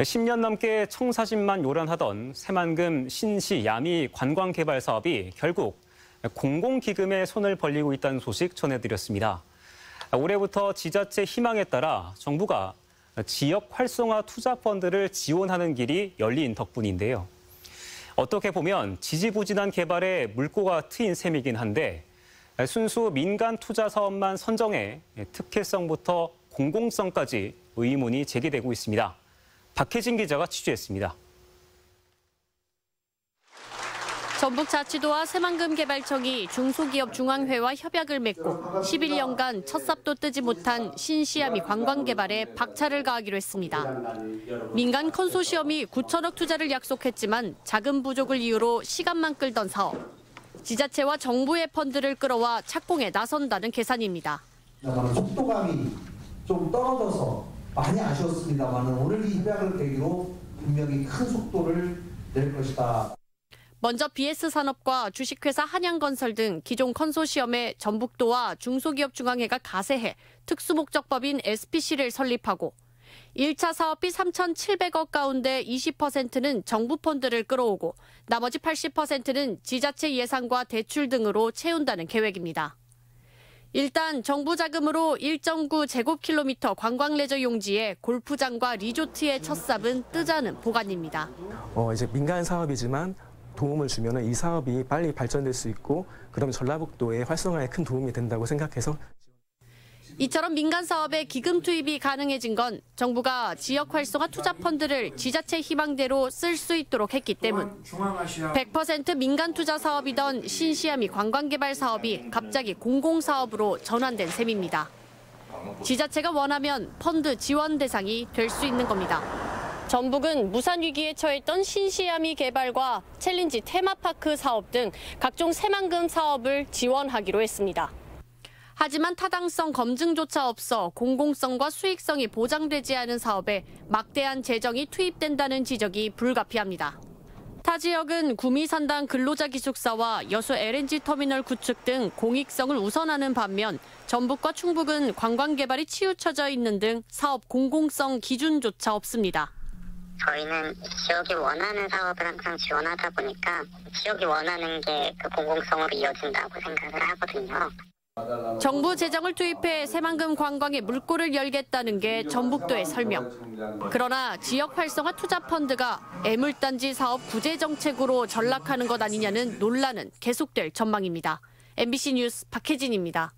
10년 넘게 청사진만 요란하던 새만금 신시 야미 관광개발 사업이 결국 공공기금에 손을 벌리고 있다는 소식 전해드렸습니다. 올해부터 지자체 희망에 따라 정부가 지역 활성화 투자 펀드를 지원하는 길이 열린 덕분인데요. 어떻게 보면 지지부진한 개발에 물꼬가 트인 셈이긴 한데 순수 민간 투자 사업만 선정해 특혜성부터 공공성까지 의문이 제기되고 있습니다. 박혜진 기자가 취재했습니다. 전북자치도와 새만금개발청이 중소기업중앙회와 협약을 맺고 11년간 첫 삽도 뜨지 못한 신시야미 관광개발에 박차를 가하기로 했습니다. 민간 컨소시엄이 9천억 투자를 약속했지만 자금 부족을 이유로 시간만 끌던 사업. 지자체와 정부의 펀드를 끌어와 착공에 나선다는 계산입니다. 속도감이 좀 떨어져서 많이 아쉬웠습니다만 오늘 이 협약을 계기로 분명히 큰 속도를 낼 것이다. 먼저 BS산업과 주식회사 한양건설 등 기존 컨소시엄에 전북도와 중소기업중앙회가 가세해 특수목적법인 SPC를 설립하고 1차 사업비 3,700억 가운데 20%는 정부 펀드를 끌어오고 나머지 80%는 지자체 예산과 대출 등으로 채운다는 계획입니다. 일단 정부 자금으로 1.9제곱킬로미터 관광레저 용지에 골프장과 리조트의 첫 삽은 뜨자는 보관입니다. 이제 민간 사업이지만 도움을 주면 이 사업이 빨리 발전될 수 있고 그럼 전라북도의 활성화에 큰 도움이 된다고 생각해서 이처럼 민간 사업에 기금 투입이 가능해진 건 정부가 지역 활성화 투자 펀드를 지자체 희망대로 쓸 수 있도록 했기 때문. 100% 민간 투자 사업이던 신시야미 관광개발 사업이 갑자기 공공사업으로 전환된 셈입니다. 지자체가 원하면 펀드 지원 대상이 될 수 있는 겁니다. 전북은 무산 위기에 처했던 신시야미 개발과 챌린지 테마파크 사업 등 각종 새만금 사업을 지원하기로 했습니다. 하지만 타당성 검증조차 없어 공공성과 수익성이 보장되지 않은 사업에 막대한 재정이 투입된다는 지적이 불가피합니다. 타 지역은 구미산당 근로자 기숙사와 여수 LNG 터미널 구축 등 공익성을 우선하는 반면 전북과 충북은 관광개발이 치우쳐져 있는 등 사업 공공성 기준조차 없습니다. 저희는 지역이 원하는 사업을 항상 지원하다 보니까 지역이 원하는 게 그 공공성으로 이어진다고 생각을 하거든요. 정부 재정을 투입해 새만금 관광에 물꼬를 열겠다는 게 전북도의 설명. 그러나 지역 활성화 투자 펀드가 애물단지 사업 구제 정책으로 전락하는 것 아니냐는 논란은 계속될 전망입니다. MBC 뉴스 박혜진입니다.